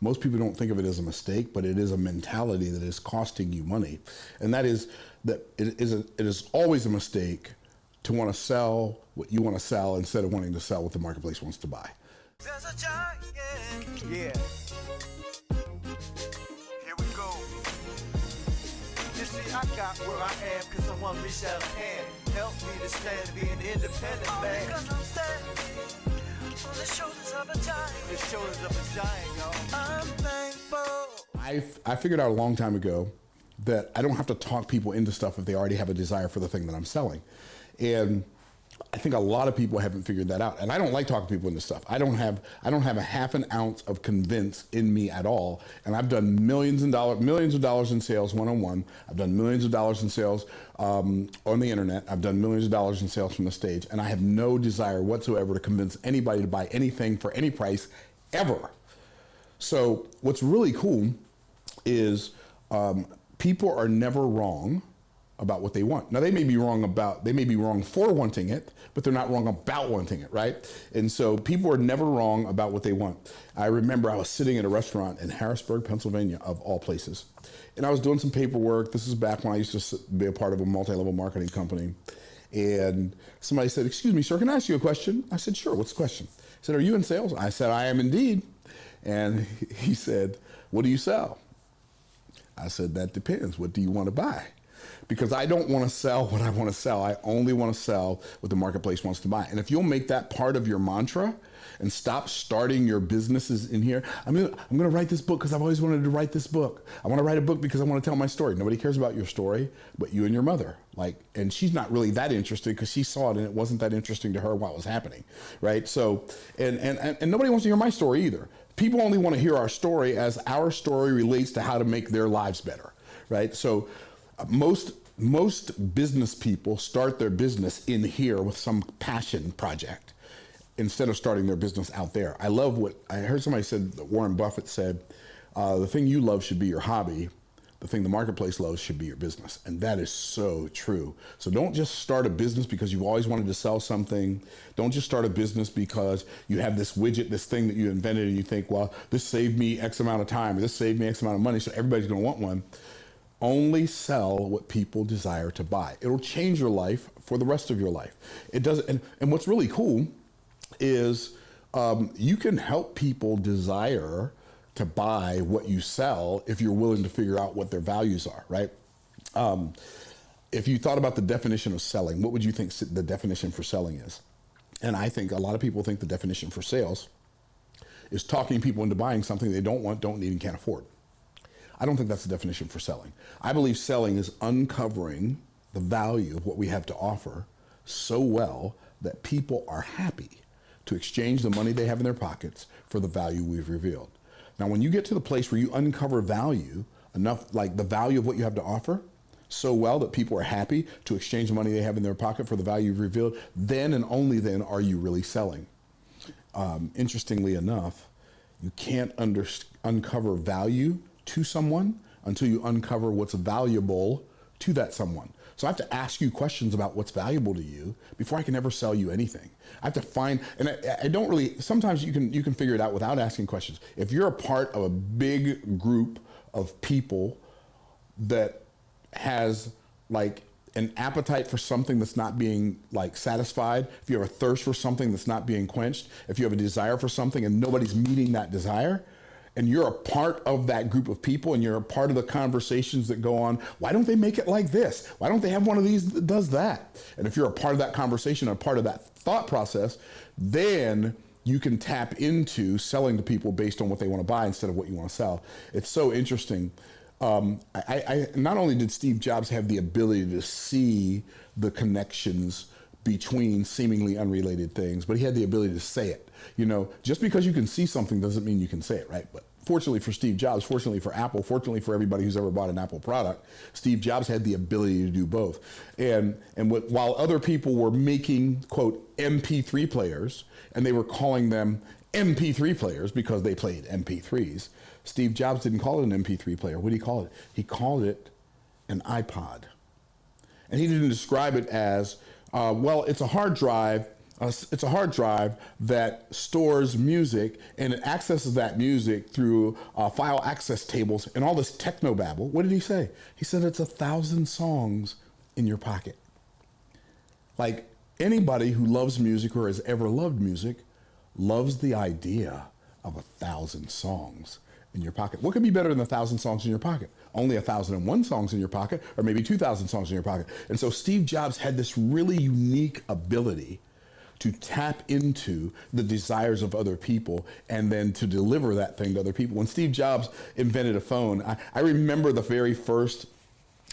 most people don't think of it as a mistake, but it is a mentality that is costing you money. And that is that it is always a mistake to want to sell what you want to sell instead of wanting to sell what the marketplace wants to buy. There's a giant, yeah. Here we go. You see, I got where I am because someone reached out a hand. Help me to stand, be an independent man. Because I'm standing on the shoulders of a giant. The shoulders of a giant, y'all. I'm thankful. I figured out a long time ago that I don't have to talk people into stuff if they already have a desire for the thing that I'm selling. And I think a lot of people haven't figured that out. And I don't like talking people into stuff. I don't have a half an ounce of convince in me at all. And I've done millions of dollars in sales one-on-one. I've done millions of dollars in sales on the internet. I've done millions of dollars in sales from the stage. And I have no desire whatsoever to convince anybody to buy anything for any price ever. So what's really cool is people are never wrong about what they want. Now they may be wrong for wanting it, but they're not wrong about wanting it, right? And so people are never wrong about what they want. I remember I was sitting at a restaurant in Harrisburg, Pennsylvania, of all places. And I was doing some paperwork. This is back when I used to be a part of a multi-level marketing company. And somebody said, "Excuse me, sir, can I ask you a question?" I said, "Sure, what's the question?" He said, "Are you in sales?" I said, "I am indeed." And he said, "What do you sell?" I said, "That depends. What do you want to buy?" Because I don't want to sell what I want to sell. I only want to sell what the marketplace wants to buy. And if you'll make that part of your mantra and stop starting your businesses in here, I'm gonna write this book because I've always wanted to write this book. I want to write a book because I want to tell my story. Nobody cares about your story but you and your mother. And she's not really that interested because she saw it and it wasn't that interesting to her what was happening, right? So, and nobody wants to hear my story either. People only want to hear our story as our story relates to how to make their lives better, right? So most business people start their business in here with some passion project instead of starting their business out there. I love what I heard somebody said, that Warren Buffett said, the thing you love should be your hobby. The thing the marketplace loves should be your business. And that is so true. So don't just start a business because you've always wanted to sell something. Don't just start a business because you have this widget, this thing that you invented and you think, well, this saved me X amount of time, or this saved me X amount of money, so everybody's gonna want one. Only sell what people desire to buy. It'll change your life for the rest of your life. It does, and what's really cool is you can help people desire to buy what you sell if you're willing to figure out what their values are, right? If you thought about the definition of selling, what would you think the definition for selling is? And I think a lot of people think the definition for sales is talking people into buying something they don't want, don't need, and can't afford. I don't think that's the definition for selling. I believe selling is uncovering the value of what we have to offer so well that people are happy to exchange the money they have in their pockets for the value we've revealed. Now, when you get to the place where you uncover value enough, like the value of what you have to offer, so well that people are happy to exchange the money they have in their pocket for the value you've revealed, then and only then are you really selling. Interestingly enough, you can't uncover value to someone until you uncover what's valuable to that someone. So I have to ask you questions about what's valuable to you before I can ever sell you anything. I have to find, and I don't really, sometimes you can figure it out without asking questions. If you're a part of a big group of people that has like an appetite for something that's not being like satisfied, if you have a thirst for something that's not being quenched, if you have a desire for something and nobody's meeting that desire, and you're a part of that group of people and you're a part of the conversations that go on, why don't they make it like this? Why don't they have one of these that does that? And if you're a part of that conversation, a part of that thought process, then you can tap into selling to people based on what they want to buy instead of what you want to sell. It's so interesting. I not only did Steve Jobs have the ability to see the connections between seemingly unrelated things, but he had the ability to say it. You know, just because you can see something doesn't mean you can say it, right? But fortunately for Steve Jobs, fortunately for Apple, fortunately for everybody who's ever bought an Apple product, Steve Jobs had the ability to do both. And while other people were making, quote, MP3 players, and they were calling them MP3 players because they played MP3s, Steve Jobs didn't call it an MP3 player. What did he call it? He called it an iPod. And he didn't describe it as, well, it's a hard drive It's a hard drive that stores music, and it accesses that music through file access tables and all this techno babble. What did he say? He said it's 1,000 songs in your pocket. Like, anybody who loves music or has ever loved music loves the idea of 1,000 songs in your pocket. What could be better than 1,000 songs in your pocket? Only 1,001 songs in your pocket, or maybe 2,000 songs in your pocket. And so Steve Jobs had this really unique ability to tap into the desires of other people and then to deliver that thing to other people. When Steve Jobs invented a phone, I remember the very first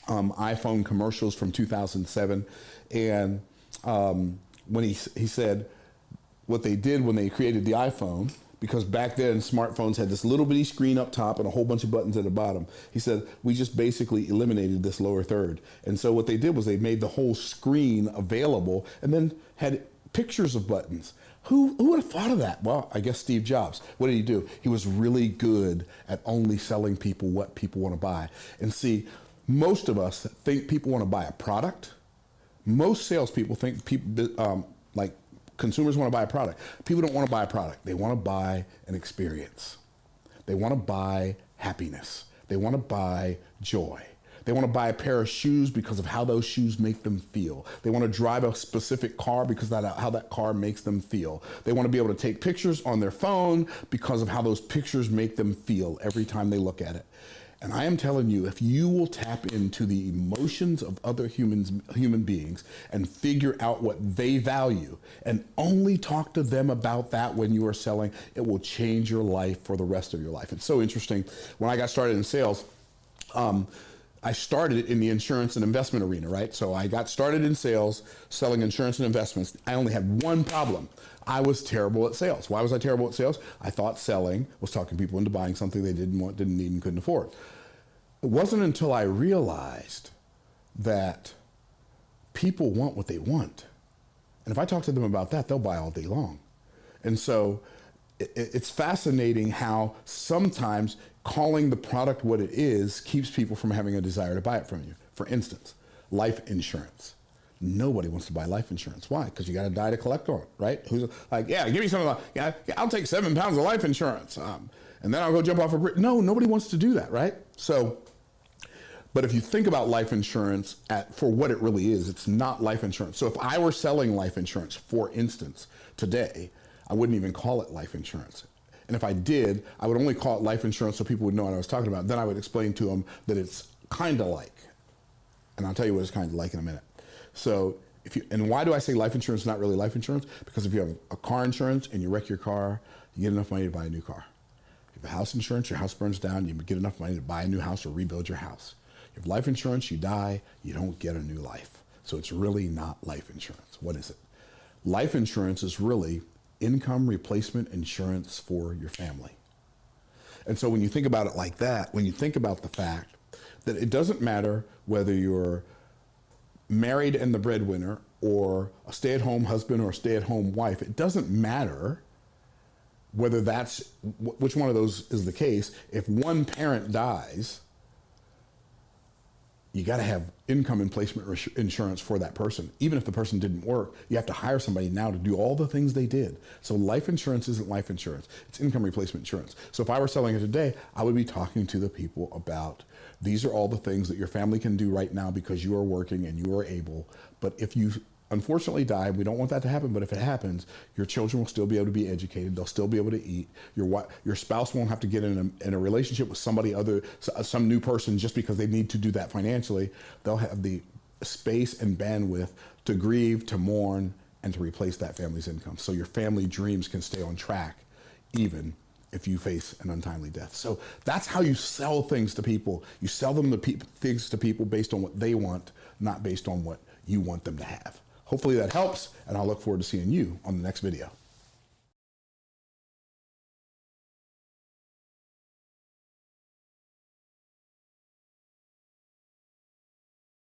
iPhone commercials from 2007. And when he said what they did when they created the iPhone, because back then smartphones had this little bitty screen up top and a whole bunch of buttons at the bottom. He said, we just basically eliminated this lower third. And so what they did was they made the whole screen available and then had pictures of buttons. Who would have thought of that? Well, I guess Steve Jobs. What did he do? He was really good at only selling people what people want to buy. And see, most of us think people want to buy a product. Most salespeople think people, like consumers want to buy a product. People don't want to buy a product. They want to buy an experience. They want to buy happiness. They want to buy joy. They want to buy a pair of shoes because of how those shoes make them feel. They want to drive a specific car because of how that car makes them feel. They want to be able to take pictures on their phone because of how those pictures make them feel every time they look at it. And I am telling you, if you will tap into the emotions of other human beings and figure out what they value and only talk to them about that when you are selling, it will change your life for the rest of your life. It's so interesting. When I got started in sales, I started in the insurance and investment arena, right? So I got started in sales, selling insurance and investments. I only had one problem. I was terrible at sales. Why was I terrible at sales? I thought selling was talking people into buying something they didn't want, didn't need, and couldn't afford. It wasn't until I realized that people want what they want. And if I talk to them about that, they'll buy all day long. And so it's fascinating how sometimes calling the product what it is keeps people from having a desire to buy it from you. For instance, life insurance. Nobody wants to buy life insurance. Why? Because you got to die to collect on it, right? Who's like, yeah, give me some of that. Yeah, I'll take 7 pounds of life insurance, and then I'll go jump off a bridge. No, nobody wants to do that, right? So, but if you think about life insurance for what it really is, it's not life insurance. So if I were selling life insurance, for instance, today, I wouldn't even call it life insurance. And if I did, I would only call it life insurance so people would know what I was talking about. Then I would explain to them that it's kind of like, and I'll tell you what it's kind of like in a minute. So and why do I say life insurance is not really life insurance? Because if you have a car insurance and you wreck your car, you get enough money to buy a new car. If you have house insurance, your house burns down, you get enough money to buy a new house or rebuild your house. If you have life insurance, you die, you don't get a new life. So it's really not life insurance. What is it? Life insurance is really income replacement insurance for your family. And so when you think about it like that, when you think about the fact that it doesn't matter whether you're married and the breadwinner or a stay-at-home husband or a stay-at-home wife, it doesn't matter whether which one of those is the case. If one parent dies, you got to have income replacement insurance for that person. Even if the person didn't work, you have to hire somebody now to do all the things they did. So life insurance isn't life insurance. It's income replacement insurance. So if I were selling it today, I would be talking to the people about these are all the things that your family can do right now because you are working and you are able. But if you unfortunately die, we don't want that to happen, but if it happens, your children will still be able to be educated. They'll still be able to eat. Your spouse won't have to get in a relationship with some new person just because they need to do that financially. They'll have the space and bandwidth to grieve, to mourn, and to replace that family's income. So your family dreams can stay on track even if you face an untimely death. So that's how you sell things to people. You sell them things to people based on what they want, not based on what you want them to have. Hopefully that helps, and I'll look forward to seeing you on the next video.